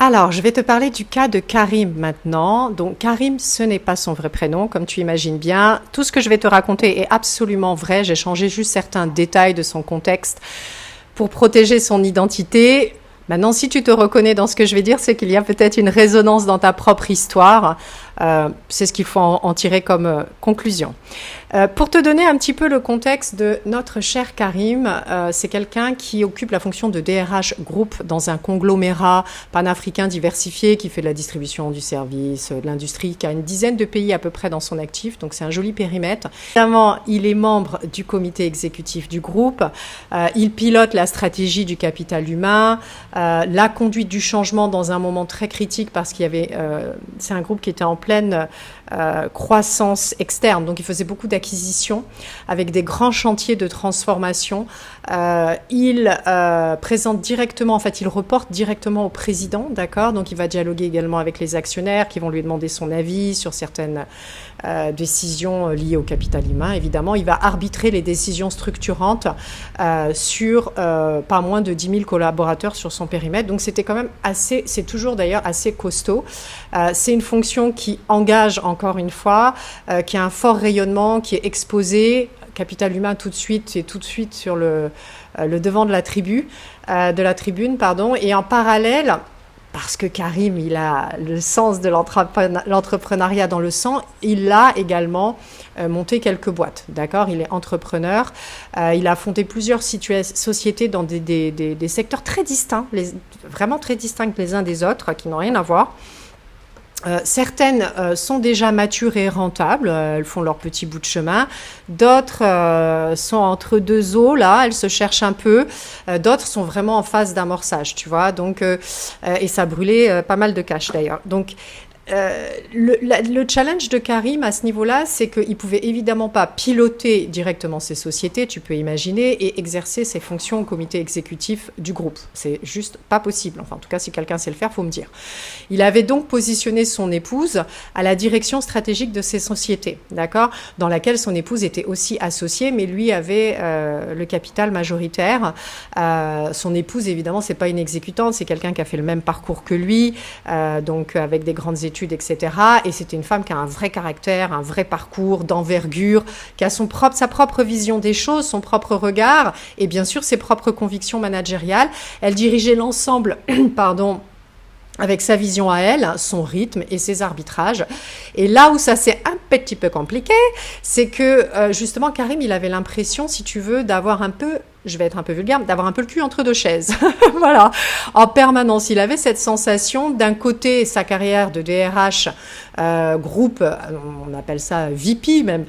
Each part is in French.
Alors, je vais te parler du cas de Karim maintenant. Donc, Karim, ce n'est pas son vrai prénom, comme tu imagines bien. Tout ce que je vais te raconter est absolument vrai. J'ai changé juste certains détails de son contexte pour protéger son identité. Maintenant, si tu te reconnais dans ce que je vais dire, c'est qu'il y a peut-être une résonance dans ta propre histoire. C'est ce qu'il faut en tirer comme conclusion. Pour te donner un petit peu le contexte de notre cher Karim, c'est quelqu'un qui occupe la fonction de DRH groupe dans un conglomérat panafricain diversifié qui fait de la distribution du service, de l'industrie, qui a une dizaine de pays à peu près dans son actif, donc c'est un joli périmètre. Évidemment, il est membre du comité exécutif du groupe, il pilote la stratégie du capital humain, la conduite du changement dans un moment très critique parce qu'il y avait, c'est un groupe qui était en pleine croissance externe, donc il faisait beaucoup d'acquisitions avec des grands chantiers de transformation. Il présente directement, en fait, il reporte directement au président, d'accord? Donc il va dialoguer également avec les actionnaires qui vont lui demander son avis sur certaines décisions liées au capital humain. Évidemment, il va arbitrer les décisions structurantes sur pas moins de 10 000 collaborateurs sur son périmètre. Donc c'était quand même assez, c'est toujours d'ailleurs assez costaud. C'est une fonction qui engage encore une fois, qui a un fort rayonnement, qui est exposé. Capital humain tout de suite sur le devant de la tribune, et en parallèle, parce que Karim, il a le sens de l'entrepreneuriat dans le sang, il a également monté quelques boîtes, d'accord? Il est entrepreneur, il a fondé plusieurs sociétés dans des secteurs très distincts, vraiment très distincts les uns des autres, qui n'ont rien à voir. Certaines sont déjà matures et rentables, elles font leur petit bout de chemin. D'autres sont entre deux eaux, là, elles se cherchent un peu. D'autres sont vraiment en phase d'amorçage, tu vois. Donc, et ça a brûlé pas mal de cash d'ailleurs. Donc, le challenge de Karim à ce niveau-là, c'est qu'il ne pouvait évidemment pas piloter directement ces sociétés, tu peux imaginer, et exercer ses fonctions au comité exécutif du groupe. C'est juste pas possible. Enfin, en tout cas, si quelqu'un sait le faire, il faut me dire. Il avait donc positionné son épouse à la direction stratégique de ces sociétés, d'accord, dans laquelle son épouse était aussi associée, mais lui avait le capital majoritaire. Son épouse, évidemment, c'est pas une exécutante, c'est quelqu'un qui a fait le même parcours que lui, donc avec des grandes études, etc. Et c'était une femme qui a un vrai caractère, un vrai parcours d'envergure, qui a sa propre vision des choses, son propre regard et bien sûr ses propres convictions managériales. Elle dirigeait l'ensemble, avec sa vision à elle, son rythme et ses arbitrages. Et là où ça s'est un petit peu compliqué, c'est que justement Karim, il avait l'impression, si tu veux, d'avoir un peu, je vais être un peu vulgaire, d'avoir un peu le cul entre deux chaises. Voilà. En permanence, il avait cette sensation, d'un côté, sa carrière de DRH groupe, on appelle ça VP même,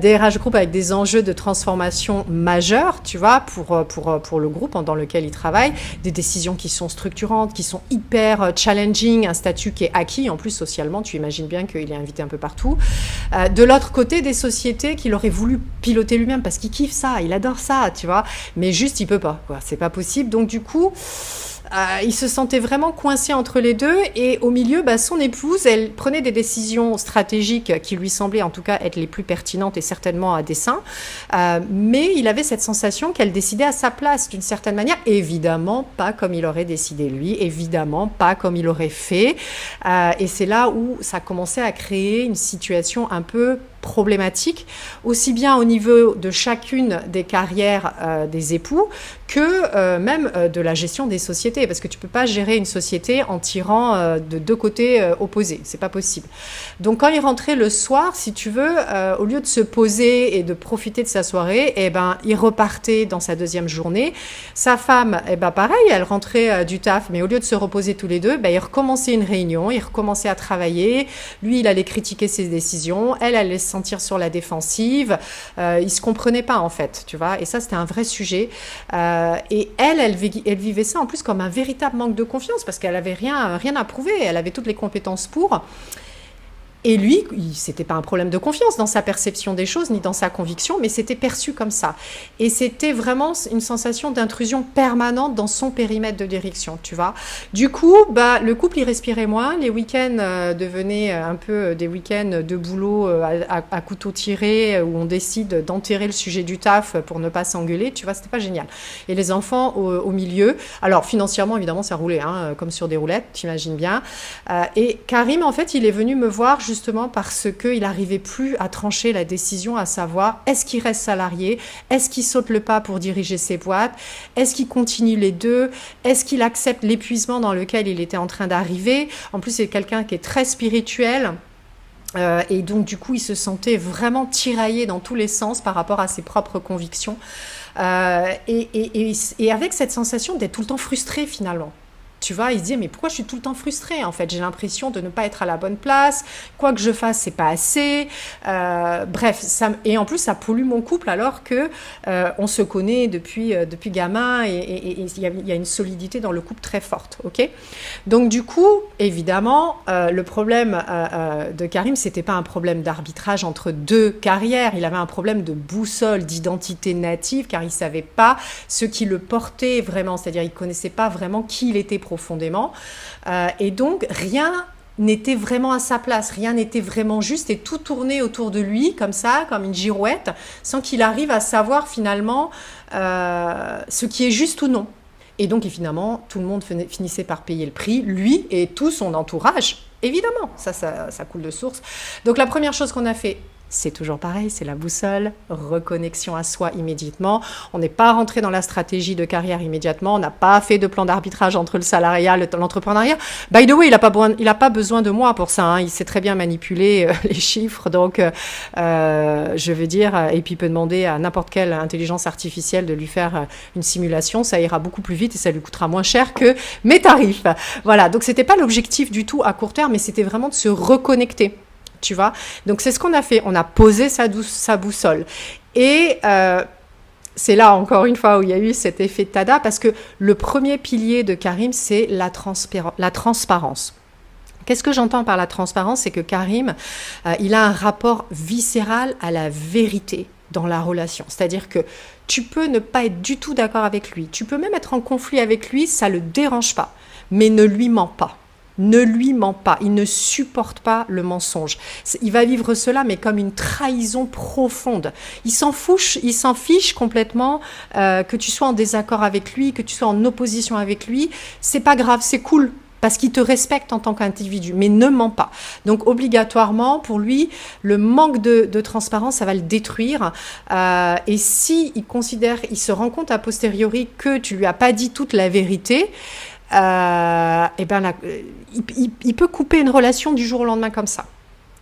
DRH groupe avec des enjeux de transformation majeurs, tu vois, pour le groupe dans lequel il travaille, des décisions qui sont structurantes, qui sont hyper challenging, un statut qui est acquis, en plus socialement, tu imagines bien qu'il est invité un peu partout. De l'autre côté, des sociétés qu'il aurait voulu piloter lui-même parce qu'il kiffe ça, il adore ça, tu vois, mais juste il peut pas, quoi. C'est pas possible. Donc du coup, il se sentait vraiment coincé entre les deux, et au milieu, son épouse, elle prenait des décisions stratégiques qui lui semblaient en tout cas être les plus pertinentes et certainement à dessein, mais il avait cette sensation qu'elle décidait à sa place d'une certaine manière, évidemment pas comme il aurait décidé lui, évidemment pas comme il aurait fait, et c'est là où ça commençait à créer une situation un peu problématique, aussi bien au niveau de chacune des carrières des époux que même de la gestion des sociétés, parce que tu peux pas gérer une société en tirant de deux côtés opposés, c'est pas possible. Donc quand il rentrait le soir, si tu veux, au lieu de se poser et de profiter de sa soirée, il repartait dans sa deuxième journée. Sa femme, pareil, elle rentrait du taf, mais au lieu de se reposer tous les deux, il recommençait une réunion, il recommençait à travailler. Lui, il allait critiquer ses décisions, elle allait se sentir sur la défensive. Ils se comprenaient pas en fait, tu vois. Et ça, c'était un vrai sujet. Et elle vivait ça en plus comme un véritable manque de confiance parce qu'elle avait rien à prouver. Elle avait toutes les compétences pour. Et lui, c'était pas un problème de confiance dans sa perception des choses, ni dans sa conviction, mais c'était perçu comme ça. Et c'était vraiment une sensation d'intrusion permanente dans son périmètre de direction, tu vois. Du coup, le couple, il respirait moins. Les week-ends devenaient un peu des week-ends de boulot à couteau tiré, où on décide d'enterrer le sujet du taf pour ne pas s'engueuler, tu vois, c'était pas génial. Et les enfants au milieu. Alors, financièrement, évidemment, ça roulait, hein, comme sur des roulettes, t'imagines bien. Et Karim, en fait, il est venu me voir justement parce qu'il n'arrivait plus à trancher la décision, à savoir, est-ce qu'il reste salarié, est-ce qu'il saute le pas pour diriger ses boîtes, est-ce qu'il continue les deux, est-ce qu'il accepte l'épuisement dans lequel il était en train d'arriver. En plus, c'est quelqu'un qui est très spirituel. Et donc, du coup, il se sentait vraiment tiraillé dans tous les sens par rapport à ses propres convictions. Et avec cette sensation d'être tout le temps frustré, finalement. Tu vois, il se dit, mais pourquoi je suis tout le temps frustrée, en fait? J'ai l'impression de ne pas être à la bonne place. Quoi que je fasse, c'est pas assez. Bref, et en plus, ça pollue mon couple alors que on se connaît depuis gamin et il y a une solidité dans le couple très forte, ok? Donc, du coup, évidemment, le problème de Karim, c'était pas un problème d'arbitrage entre deux carrières. Il avait un problème de boussole, d'identité native, car il savait pas ce qui le portait vraiment. C'est-à-dire, il connaissait pas vraiment qui il était profondément. Et donc, rien n'était vraiment à sa place, rien n'était vraiment juste et tout tournait autour de lui comme ça, comme une girouette, sans qu'il arrive à savoir finalement ce qui est juste ou non. Et donc, finalement, tout le monde finissait par payer le prix, lui et tout son entourage. Évidemment, ça coule de source. Donc, la première chose qu'on a fait, c'est toujours pareil, c'est la boussole, reconnexion à soi immédiatement. On n'est pas rentré dans la stratégie de carrière immédiatement, on n'a pas fait de plan d'arbitrage entre le salariat et l'entrepreneuriat. By the way, il n'a pas besoin de moi pour ça, hein. Il sait très bien manipuler les chiffres, donc je veux dire, et puis il peut demander à n'importe quelle intelligence artificielle de lui faire une simulation, ça ira beaucoup plus vite et ça lui coûtera moins cher que mes tarifs. Voilà, donc c'était pas l'objectif du tout à court terme, mais c'était vraiment de se reconnecter. Tu vois, donc c'est ce qu'on a fait. On a posé sa boussole. Et c'est là, encore une fois, où il y a eu cet effet de tada, parce que le premier pilier de Karim, c'est la transparence. Qu'est-ce que j'entends par la transparence? C'est que Karim, il a un rapport viscéral à la vérité dans la relation. C'est-à-dire que tu peux ne pas être du tout d'accord avec lui. Tu peux même être en conflit avec lui, ça ne le dérange pas. Mais ne lui mens pas. Ne lui ment pas, il ne supporte pas le mensonge. Il va vivre cela, mais comme une trahison profonde. Il s'en fiche complètement que tu sois en désaccord avec lui, que tu sois en opposition avec lui. C'est pas grave, c'est cool. Parce qu'il te respecte en tant qu'individu, mais ne ment pas. Donc obligatoirement, pour lui, le manque de transparence, ça va le détruire. Et si il se rend compte a posteriori que tu lui as pas dit toute la vérité, il peut couper une relation du jour au lendemain comme ça.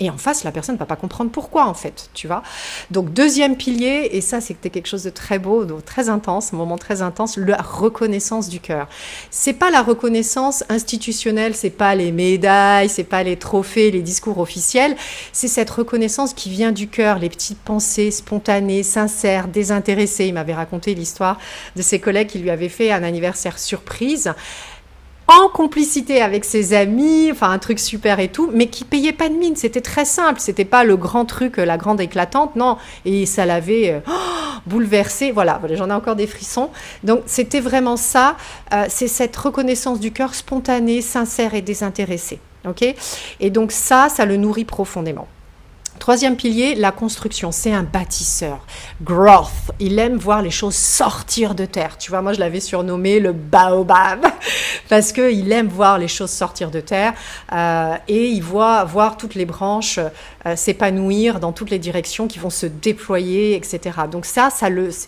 Et en face, la personne ne va pas comprendre pourquoi, en fait, tu vois. Donc, deuxième pilier, et ça, c'était quelque chose de très beau, de très intense, un moment très intense, la reconnaissance du cœur. C'est pas la reconnaissance institutionnelle, c'est pas les médailles, c'est pas les trophées, les discours officiels, c'est cette reconnaissance qui vient du cœur, les petites pensées spontanées, sincères, désintéressées. Il m'avait raconté l'histoire de ses collègues qui lui avaient fait un anniversaire surprise, en complicité avec ses amis, enfin un truc super et tout, mais qui payait pas de mine. C'était très simple, c'était pas le grand truc, la grande éclatante, non. Et ça l'avait bouleversé. Voilà, j'en ai encore des frissons. Donc c'était vraiment ça, c'est cette reconnaissance du cœur spontanée, sincère et désintéressée. Ok ? Et donc ça le nourrit profondément. Troisième pilier, la construction. C'est un bâtisseur. Growth. Il aime voir les choses sortir de terre. Tu vois, moi, je l'avais surnommé le baobab parce qu'il aime voir les choses sortir de terre et il voit voir toutes les branches s'épanouir dans toutes les directions qui vont se déployer, etc. Donc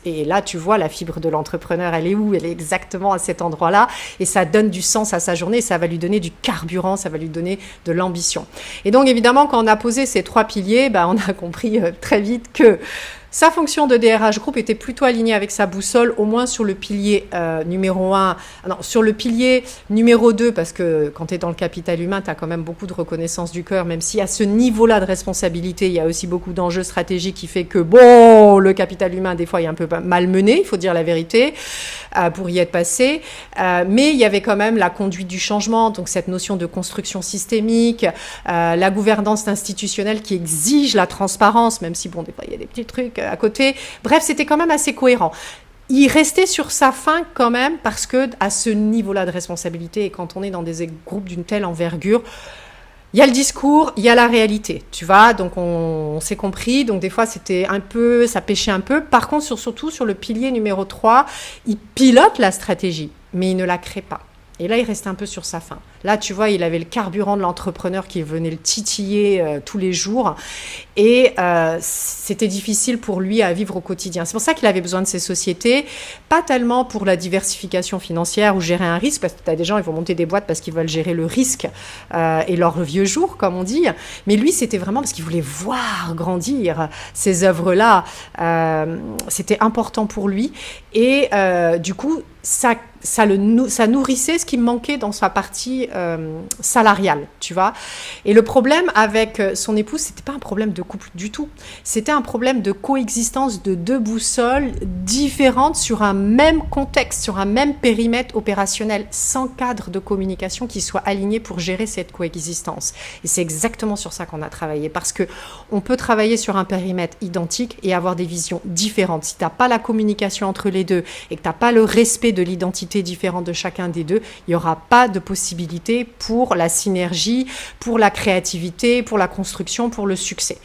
et là, tu vois, la fibre de l'entrepreneur, elle est où? Elle est exactement à cet endroit-là et ça donne du sens à sa journée, ça va lui donner du carburant, ça va lui donner de l'ambition. Et donc, évidemment, quand on a posé ces trois piliers, on a compris très vite que Sa fonction de DRH Group était plutôt alignée avec sa boussole, au moins sur le pilier numéro 1, non, sur le pilier numéro 2, parce que quand tu es dans le capital humain, tu as quand même beaucoup de reconnaissance du cœur, même si à ce niveau-là de responsabilité, il y a aussi beaucoup d'enjeux stratégiques qui fait que, bon, le capital humain, des fois, il est un peu malmené, il faut dire la vérité, pour y être passé. Mais il y avait quand même la conduite du changement, donc cette notion de construction systémique, la gouvernance institutionnelle qui exige la transparence, même si, bon, des fois, il y a des petits trucs à côté. Bref, c'était quand même assez cohérent. Il restait sur sa faim quand même parce que à ce niveau-là de responsabilité et quand on est dans des groupes d'une telle envergure, il y a le discours, il y a la réalité, tu vois, donc on s'est compris, donc des fois c'était un peu, ça pêchait un peu. Par contre, surtout sur le pilier numéro 3, il pilote la stratégie, mais il ne la crée pas. Et là, il restait un peu sur sa faim. Là, tu vois, il avait le carburant de l'entrepreneur qui venait le titiller tous les jours. Et c'était difficile pour lui à vivre au quotidien. C'est pour ça qu'il avait besoin de ces sociétés, pas tellement pour la diversification financière ou gérer un risque, parce que tu as des gens, ils vont monter des boîtes parce qu'ils veulent gérer le risque et leur vieux jour, comme on dit. Mais lui, c'était vraiment parce qu'il voulait voir grandir ces œuvres-là. C'était important pour lui. Et du coup, ça nourrissait ce qui manquait dans sa partie salariale, tu vois. Et le problème avec son épouse, c'était pas un problème de couple du tout. C'était un problème de coexistence de deux boussoles différentes sur un même contexte, sur un même périmètre opérationnel, sans cadre de communication qui soit aligné pour gérer cette coexistence. Et c'est exactement sur ça qu'on a travaillé, parce que on peut travailler sur un périmètre identique et avoir des visions différentes. Si t'as pas la communication entre les deux et que t'as pas le respect de l'identité différente de chacun des deux, il n'y aura pas de possibilité pour la synergie, pour la créativité, pour la construction, pour le succès.